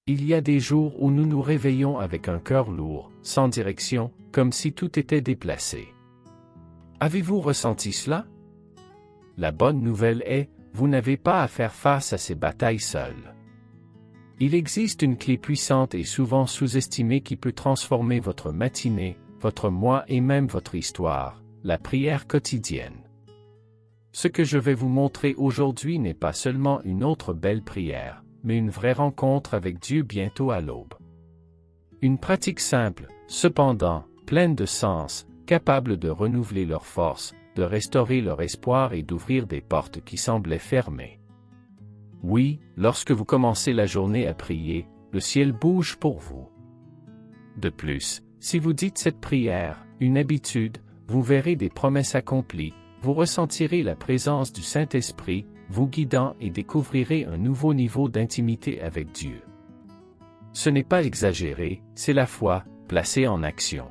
Il y a des jours où nous nous réveillons avec un cœur lourd, sans direction, comme si tout était déplacé. Avez-vous ressenti cela? La bonne nouvelle est, vous n'avez pas à faire face à ces batailles seuls. Il existe une clé puissante et souvent sous-estimée qui peut transformer votre matinée, votre mois et même votre histoire, la prière quotidienne. Ce que je vais vous montrer aujourd'hui n'est pas seulement une autre belle prière, mais une vraie rencontre avec Dieu bientôt à l'aube. Une pratique simple, cependant, pleine de sens, capable de renouveler leur force, de restaurer leur espoir et d'ouvrir des portes qui semblaient fermées. Oui, lorsque vous commencez la journée à prier, le ciel bouge pour vous. De plus, si vous dites cette prière, une habitude, vous verrez des promesses accomplies, vous ressentirez la présence du Saint-Esprit, vous guidant et découvrirez un nouveau niveau d'intimité avec Dieu. Ce n'est pas exagéré, c'est la foi, placée en action.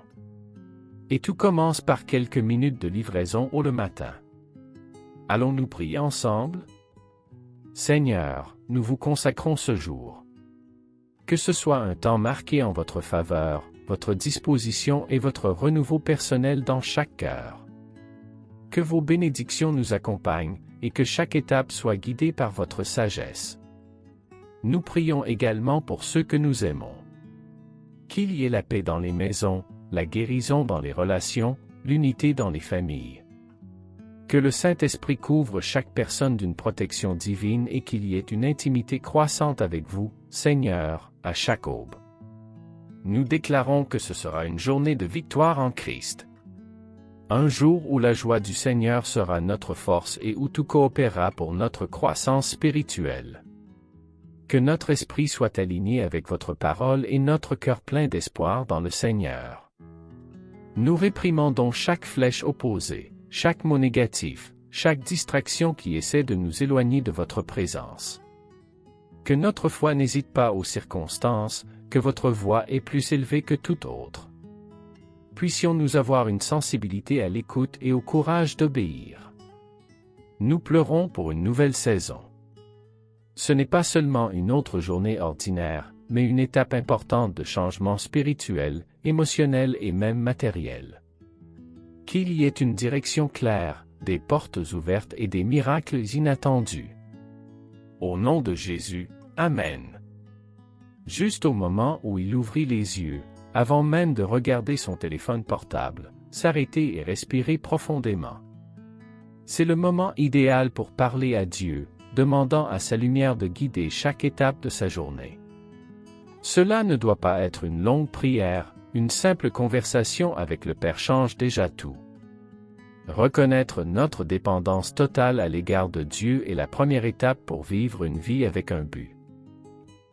Et tout commence par quelques minutes de livraison au le matin. Allons-nous prier ensemble? Seigneur, nous vous consacrons ce jour. Que ce soit un temps marqué en votre faveur, votre disposition et votre renouveau personnel dans chaque cœur. Que vos bénédictions nous accompagnent, et que chaque étape soit guidée par votre sagesse. Nous prions également pour ceux que nous aimons. Qu'il y ait la paix dans les maisons, la guérison dans les relations, l'unité dans les familles. Que le Saint-Esprit couvre chaque personne d'une protection divine et qu'il y ait une intimité croissante avec vous, Seigneur, à chaque aube. Nous déclarons que ce sera une journée de victoire en Christ. Un jour où la joie du Seigneur sera notre force et où tout coopérera pour notre croissance spirituelle. Que notre esprit soit aligné avec votre parole et notre cœur plein d'espoir dans le Seigneur. Nous réprimandons chaque flèche opposée, chaque mot négatif, chaque distraction qui essaie de nous éloigner de votre présence. Que notre foi n'hésite pas aux circonstances, que votre voix est plus élevée que toute autre. Puissions-nous avoir une sensibilité à l'écoute et au courage d'obéir. Nous pleurons pour une nouvelle saison. Ce n'est pas seulement une autre journée ordinaire, mais une étape importante de changement spirituel, émotionnel et même matériel. Qu'il y ait une direction claire, des portes ouvertes et des miracles inattendus. Au nom de Jésus, Amen. Juste au moment où il ouvrit les yeux, avant même de regarder son téléphone portable, s'arrêter et respirer profondément. C'est le moment idéal pour parler à Dieu, demandant à sa lumière de guider chaque étape de sa journée. Cela ne doit pas être une longue prière, une simple conversation avec le Père change déjà tout. Reconnaître notre dépendance totale à l'égard de Dieu est la première étape pour vivre une vie avec un but.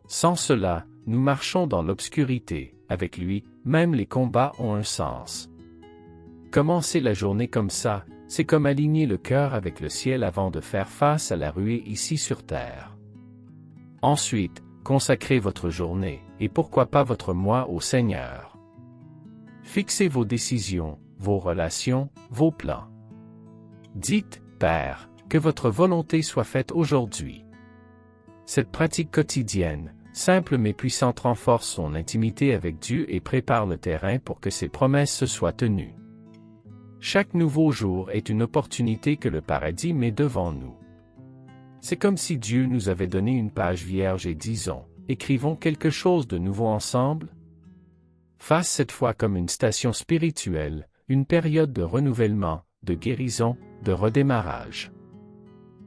Sans cela, nous marchons dans l'obscurité. Avec lui, même les combats ont un sens. Commencer la journée comme ça, c'est comme aligner le cœur avec le ciel avant de faire face à la ruée ici sur terre. Ensuite, consacrez votre journée, et pourquoi pas votre mois au Seigneur. Fixez vos décisions, vos relations, vos plans. Dites, Père, que votre volonté soit faite aujourd'hui. Cette pratique quotidienne, simple mais puissante, renforce son intimité avec Dieu et prépare le terrain pour que ses promesses se soient tenues. Chaque nouveau jour est une opportunité que le paradis met devant nous. C'est comme si Dieu nous avait donné une page vierge et disons, écrivons quelque chose de nouveau ensemble. Fasse cette fois comme une station spirituelle, une période de renouvellement, de guérison, de redémarrage.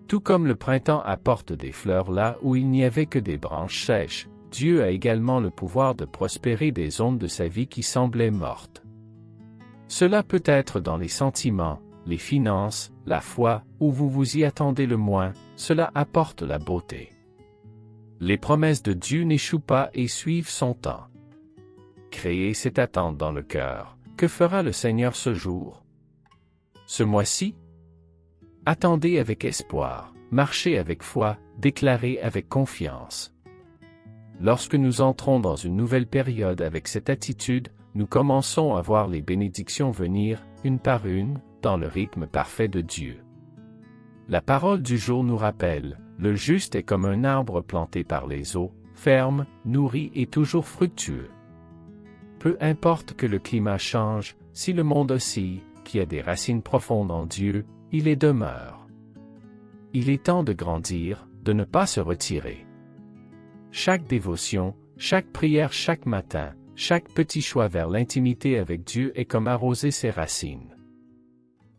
Tout comme le printemps apporte des fleurs là où il n'y avait que des branches sèches, Dieu a également le pouvoir de prospérer des zones de sa vie qui semblaient mortes. Cela peut être dans les sentiments, les finances, la foi, où vous vous y attendez le moins, cela apporte la beauté. Les promesses de Dieu n'échouent pas et suivent son temps. Créez cette attente dans le cœur. Que fera le Seigneur ce jour? Ce mois-ci? Attendez avec espoir, marchez avec foi, déclarez avec confiance. Lorsque nous entrons dans une nouvelle période avec cette attitude, nous commençons à voir les bénédictions venir, une par une, dans le rythme parfait de Dieu. La parole du jour nous rappelle, le juste est comme un arbre planté par les eaux, ferme, nourri et toujours fructueux. Peu importe que le climat change, si le monde oscille, qui a des racines profondes en Dieu, il y demeure. Il est temps de grandir, de ne pas se retirer. Chaque dévotion, chaque prière chaque matin, chaque petit choix vers l'intimité avec Dieu est comme arroser ses racines.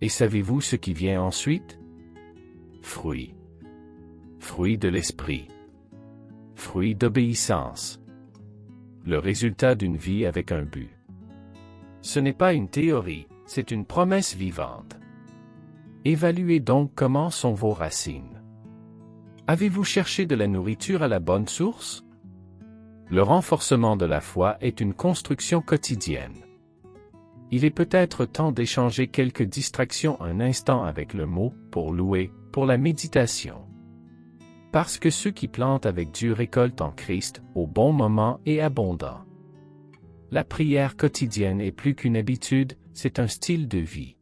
Et savez-vous ce qui vient ensuite? Fruits. Fruits de l'esprit. Fruits d'obéissance. Le résultat d'une vie avec un but. Ce n'est pas une théorie, c'est une promesse vivante. Évaluez donc comment sont vos racines. Avez-vous cherché de la nourriture à la bonne source? Le renforcement de la foi est une construction quotidienne. Il est peut-être temps d'échanger quelques distractions un instant avec le mot, pour louer, pour la méditation. Parce que ceux qui plantent avec Dieu récoltent en Christ, au bon moment et abondant. La prière quotidienne est plus qu'une habitude, c'est un style de vie.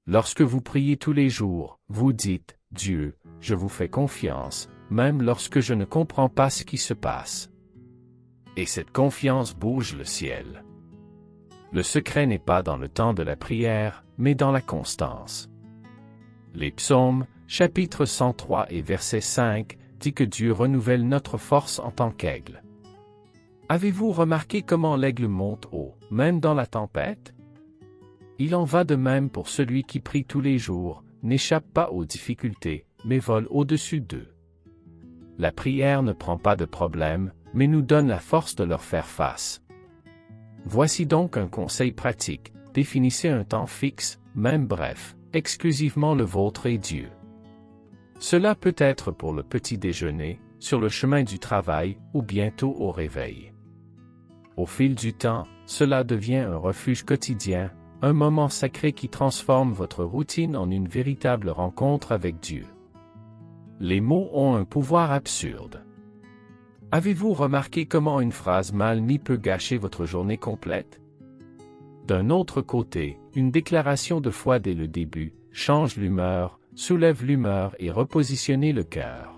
Lorsque vous priez tous les jours, vous dites, « Dieu, je vous fais confiance, même lorsque je ne comprends pas ce qui se passe. » Et cette confiance bouge le ciel. Le secret n'est pas dans le temps de la prière, mais dans la constance. Les psaumes, chapitre 103 et verset 5, dit que Dieu renouvelle notre force en tant qu'aigle. Avez-vous remarqué comment l'aigle monte haut, même dans la tempête? Il en va de même pour celui qui prie tous les jours, n'échappe pas aux difficultés, mais vole au-dessus d'eux. La prière ne prend pas de problème, mais nous donne la force de leur faire face. Voici donc un conseil pratique, définissez un temps fixe, même bref, exclusivement le vôtre et Dieu. Cela peut être pour le petit déjeuner, sur le chemin du travail, ou bientôt au réveil. Au fil du temps, cela devient un refuge quotidien, un moment sacré qui transforme votre routine en une véritable rencontre avec Dieu. Les mots ont un pouvoir absurde. Avez-vous remarqué comment une phrase mal mise peut gâcher votre journée complète? D'un autre côté, une déclaration de foi dès le début change l'humeur, soulève l'humeur et repositionne le cœur.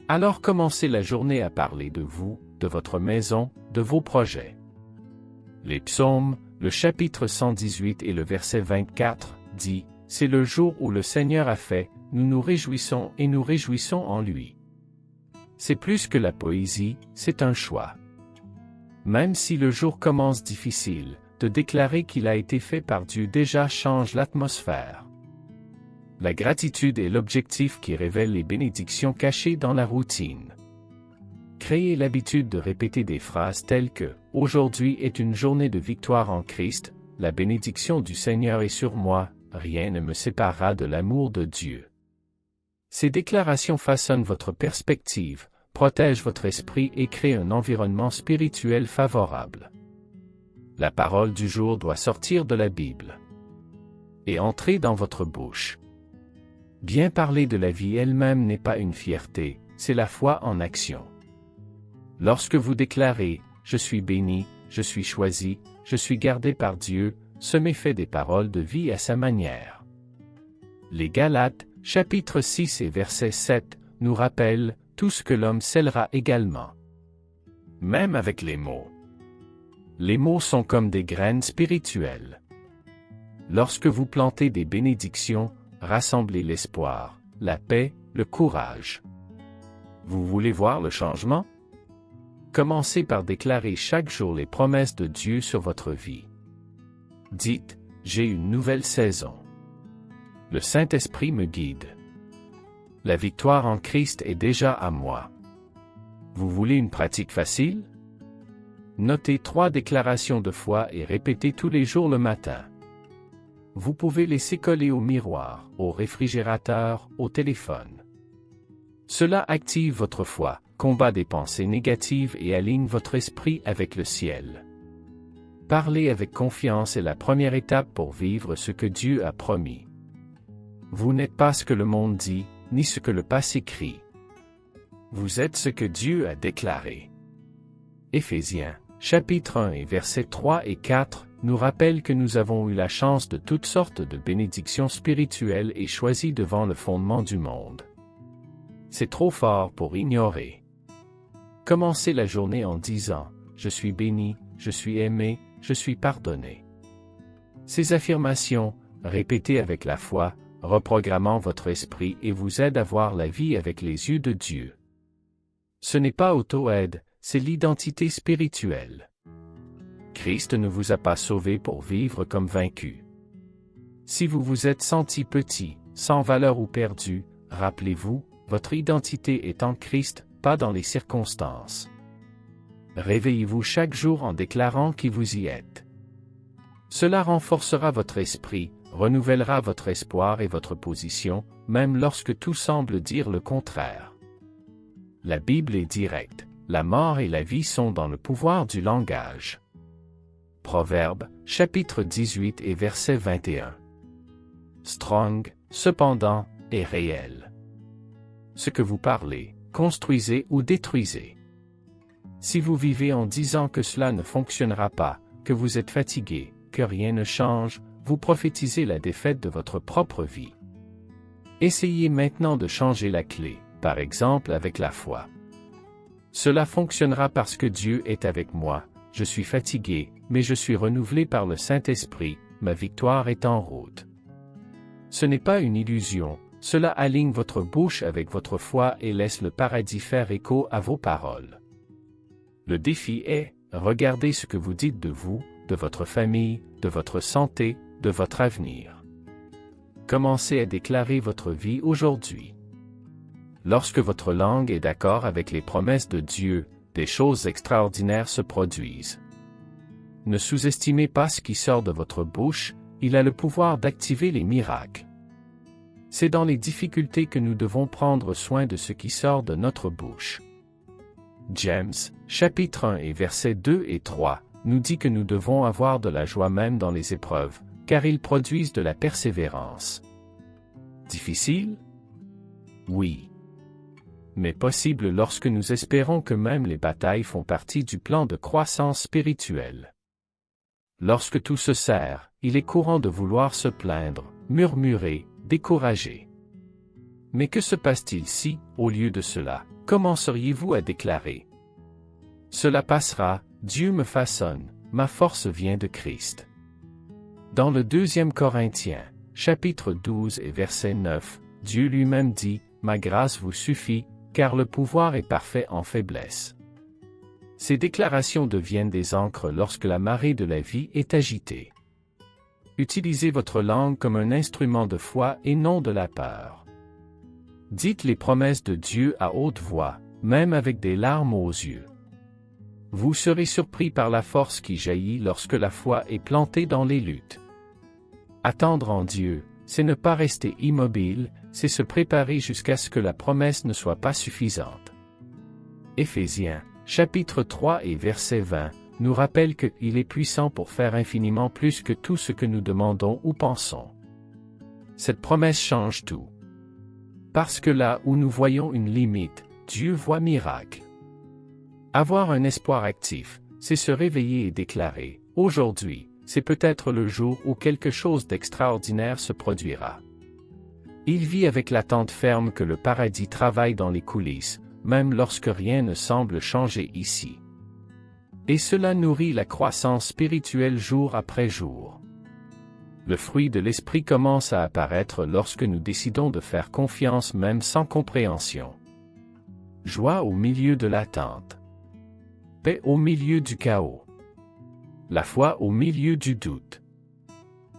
Alors commencez la journée à parler de vous, de votre maison, de vos projets. Les psaumes, le chapitre 118 et le verset 24, dit « C'est le jour où le Seigneur a fait, nous nous réjouissons et nous réjouissons en lui. » C'est plus que la poésie, c'est un choix. Même si le jour commence difficile, de déclarer qu'il a été fait par Dieu déjà change l'atmosphère. La gratitude est l'objectif qui révèle les bénédictions cachées dans la routine. Créez l'habitude de répéter des phrases telles que « Aujourd'hui est une journée de victoire en Christ, la bénédiction du Seigneur est sur moi, rien ne me séparera de l'amour de Dieu. » Ces déclarations façonnent votre perspective, protègent votre esprit et créent un environnement spirituel favorable. La parole du jour doit sortir de la Bible et entrer dans votre bouche. Bien parler de la vie elle-même n'est pas une fierté, c'est la foi en action. Lorsque vous déclarez « Je suis béni, je suis choisi, je suis gardé par Dieu », semez fait des paroles de vie à sa manière. Les Galates, chapitre 6 et verset 7, nous rappellent « Tout ce que l'homme sèmera également ». Même avec les mots. Les mots sont comme des graines spirituelles. Lorsque vous plantez des bénédictions, rassemblez l'espoir, la paix, le courage. Vous voulez voir le changement? Commencez par déclarer chaque jour les promesses de Dieu sur votre vie. Dites, j'ai une nouvelle saison. Le Saint-Esprit me guide. La victoire en Christ est déjà à moi. Vous voulez une pratique facile? Notez 3 déclarations de foi et répétez tous les jours le matin. Vous pouvez laisser coller au miroir, au réfrigérateur, au téléphone. Cela active votre foi, combat des pensées négatives et aligne votre esprit avec le ciel. Parler avec confiance est la première étape pour vivre ce que Dieu a promis. Vous n'êtes pas ce que le monde dit, ni ce que le passé crie. Vous êtes ce que Dieu a déclaré. Éphésiens, chapitre 1 et versets 3 et 4, nous rappelle que nous avons eu la chance de toutes sortes de bénédictions spirituelles et choisies devant le fondement du monde. C'est trop fort pour ignorer. Commencez la journée en disant « Je suis béni, je suis aimé, je suis pardonné ». Ces affirmations, répétées avec la foi, reprogrammant votre esprit et vous aident à voir la vie avec les yeux de Dieu. Ce n'est pas auto-aide, c'est l'identité spirituelle. Christ ne vous a pas sauvé pour vivre comme vaincu. Si vous vous êtes senti petit, sans valeur ou perdu, rappelez-vous, votre identité est en Christ, pas dans les circonstances. Réveillez-vous chaque jour en déclarant qui vous y êtes. Cela renforcera votre esprit, renouvellera votre espoir et votre position, même lorsque tout semble dire le contraire. La Bible est directe, la mort et la vie sont dans le pouvoir du langage. Proverbes, chapitre 18 et verset 21. Strong, cependant, est réel. Ce que vous parlez, construisez ou détruisez. Si vous vivez en disant que cela ne fonctionnera pas, que vous êtes fatigué, que rien ne change, vous prophétisez la défaite de votre propre vie. Essayez maintenant de changer la clé, par exemple avec la foi. Cela fonctionnera parce que Dieu est avec moi, je suis fatigué, mais je suis renouvelé par le Saint-Esprit, ma victoire est en route. Ce n'est pas une illusion, cela aligne votre bouche avec votre foi et laisse le paradis faire écho à vos paroles. Le défi est, regardez ce que vous dites de vous, de votre famille, de votre santé, de votre avenir. Commencez à déclarer votre vie aujourd'hui. Lorsque votre langue est d'accord avec les promesses de Dieu, des choses extraordinaires se produisent. Ne sous-estimez pas ce qui sort de votre bouche, il a le pouvoir d'activer les miracles. C'est dans les difficultés que nous devons prendre soin de ce qui sort de notre bouche. James, chapitre 1 et versets 2 et 3, nous dit que nous devons avoir de la joie même dans les épreuves, car ils produisent de la persévérance. Difficile? Oui. Mais possible lorsque nous espérons que même les batailles font partie du plan de croissance spirituelle. Lorsque tout se serre, il est courant de vouloir se plaindre, murmurer, décourager. Mais que se passe-t-il si, au lieu de cela, commenceriez-vous à déclarer ? Cela passera, Dieu me façonne, ma force vient de Christ. Dans le 2 Corinthiens, chapitre 12 et verset 9, Dieu lui-même dit, « Ma grâce vous suffit, car le pouvoir est parfait en faiblesse. » Ces déclarations deviennent des ancres lorsque la marée de la vie est agitée. Utilisez votre langue comme un instrument de foi et non de la peur. Dites les promesses de Dieu à haute voix, même avec des larmes aux yeux. Vous serez surpris par la force qui jaillit lorsque la foi est plantée dans les luttes. Attendre en Dieu, c'est ne pas rester immobile, c'est se préparer jusqu'à ce que la promesse ne soit pas suffisante. Éphésiens, chapitre 3 et verset 20, nous rappelle qu'il est puissant pour faire infiniment plus que tout ce que nous demandons ou pensons. Cette promesse change tout. Parce que là où nous voyons une limite, Dieu voit miracle. Avoir un espoir actif, c'est se réveiller et déclarer, aujourd'hui, c'est peut-être le jour où quelque chose d'extraordinaire se produira. Il vit avec l'attente ferme que le paradis travaille dans les coulisses, même lorsque rien ne semble changer ici. Et cela nourrit la croissance spirituelle jour après jour. Le fruit de l'esprit commence à apparaître lorsque nous décidons de faire confiance même sans compréhension. Joie au milieu de l'attente. Paix au milieu du chaos. La foi au milieu du doute.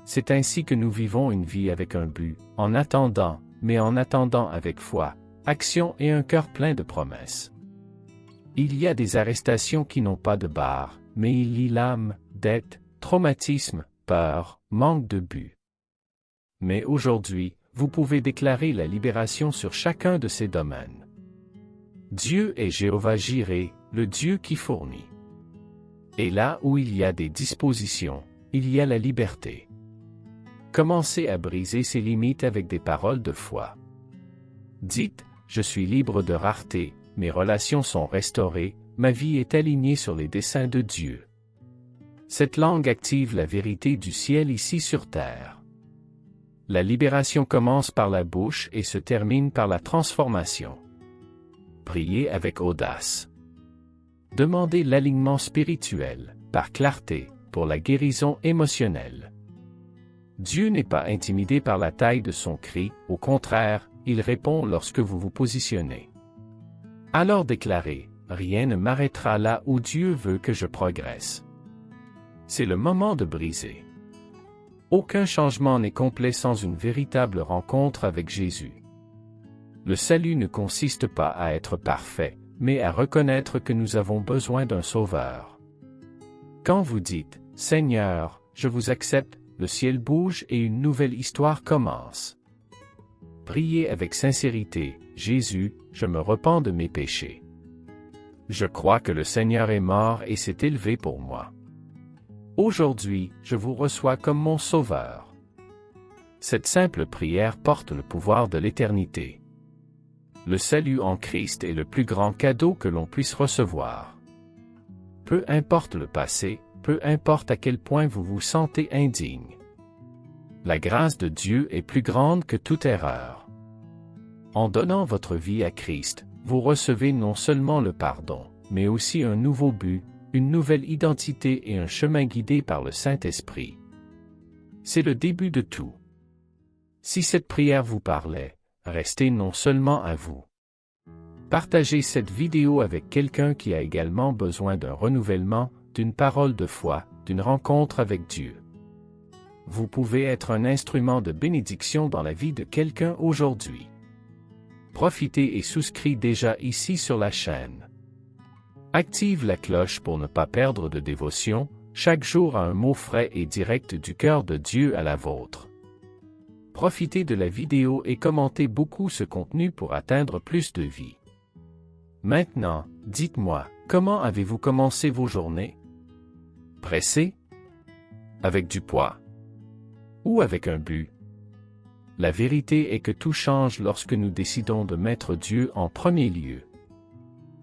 C'est ainsi que nous vivons une vie avec un but, en attendant, mais en attendant avec foi, action et un cœur plein de promesses. Il y a des arrestations qui n'ont pas de barre, mais il y a l'âme, dette, traumatisme, peur, manque de but. Mais aujourd'hui, vous pouvez déclarer la libération sur chacun de ces domaines. Dieu est Jéhovah Jireh, le Dieu qui fournit. Et là où il y a des dispositions, il y a la liberté. Commencez à briser ces limites avec des paroles de foi. Dites, je suis libre de rareté, mes relations sont restaurées, ma vie est alignée sur les desseins de Dieu. Cette langue active la vérité du ciel ici sur terre. La libération commence par la bouche et se termine par la transformation. Priez avec audace. Demandez l'alignement spirituel, par clarté, pour la guérison émotionnelle. Dieu n'est pas intimidé par la taille de son cri, au contraire, il répond lorsque vous vous positionnez. Alors déclarez, rien ne m'arrêtera là où Dieu veut que je progresse. C'est le moment de briser. Aucun changement n'est complet sans une véritable rencontre avec Jésus. Le salut ne consiste pas à être parfait, mais à reconnaître que nous avons besoin d'un Sauveur. Quand vous dites « Seigneur, je vous accepte », le ciel bouge et une nouvelle histoire commence. Priez avec sincérité, « Jésus, je me repens de mes péchés. Je crois que le Seigneur est mort et s'est élevé pour moi. Aujourd'hui, je vous reçois comme mon Sauveur. » Cette simple prière porte le pouvoir de l'éternité. Le salut en Christ est le plus grand cadeau que l'on puisse recevoir. Peu importe le passé, peu importe à quel point vous vous sentez indigne. La grâce de Dieu est plus grande que toute erreur. En donnant votre vie à Christ, vous recevez non seulement le pardon, mais aussi un nouveau but, une nouvelle identité et un chemin guidé par le Saint-Esprit. C'est le début de tout. Si cette prière vous parlait, restez non seulement à vous. Partagez cette vidéo avec quelqu'un qui a également besoin d'un renouvellement, d'une parole de foi, d'une rencontre avec Dieu. Vous pouvez être un instrument de bénédiction dans la vie de quelqu'un aujourd'hui. Profitez et souscris déjà ici sur la chaîne. Active la cloche pour ne pas perdre de dévotion, chaque jour à un mot frais et direct du cœur de Dieu à la vôtre. Profitez de la vidéo et commentez beaucoup ce contenu pour atteindre plus de vie. Maintenant, dites-moi, comment avez-vous commencé vos journées? Pressé? Avec du poids? Ou avec un but? La vérité est que tout change lorsque nous décidons de mettre Dieu en premier lieu.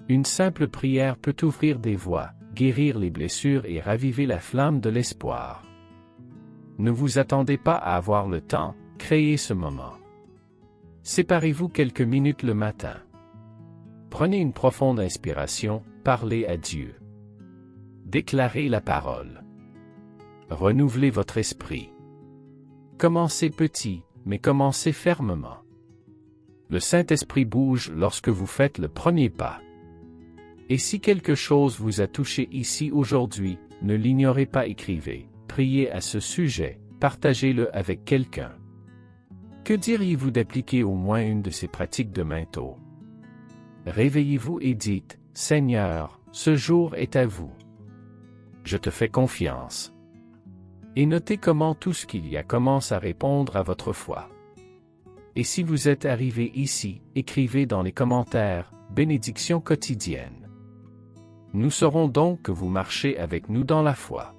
Une simple prière peut ouvrir des voies, guérir les blessures et raviver la flamme de l'espoir. Ne vous attendez pas à avoir le temps, créez ce moment. Séparez-vous quelques minutes le matin. Prenez une profonde inspiration, parlez à Dieu. Déclarez la parole. Renouvelez votre esprit. Commencez petit, mais commencez fermement. Le Saint-Esprit bouge lorsque vous faites le premier pas. Et si quelque chose vous a touché ici aujourd'hui, ne l'ignorez pas, écrivez, priez à ce sujet, partagez-le avec quelqu'un. Que diriez-vous d'appliquer au moins une de ces pratiques demain tôt? Réveillez-vous et dites, « Seigneur, ce jour est à vous. Je te fais confiance. » Et notez comment tout ce qu'il y a commence à répondre à votre foi. Et si vous êtes arrivé ici, écrivez dans les commentaires, « Bénédiction quotidienne ». Nous saurons donc que vous marchez avec nous dans la foi.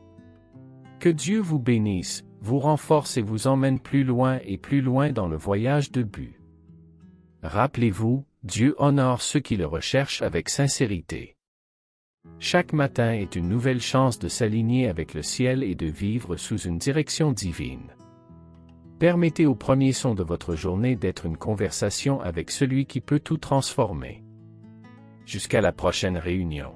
Que Dieu vous bénisse, vous renforce et vous emmène plus loin et plus loin dans le voyage de but. Rappelez-vous, Dieu honore ceux qui le recherchent avec sincérité. Chaque matin est une nouvelle chance de s'aligner avec le ciel et de vivre sous une direction divine. Permettez au premier son de votre journée d'être une conversation avec celui qui peut tout transformer. Jusqu'à la prochaine réunion.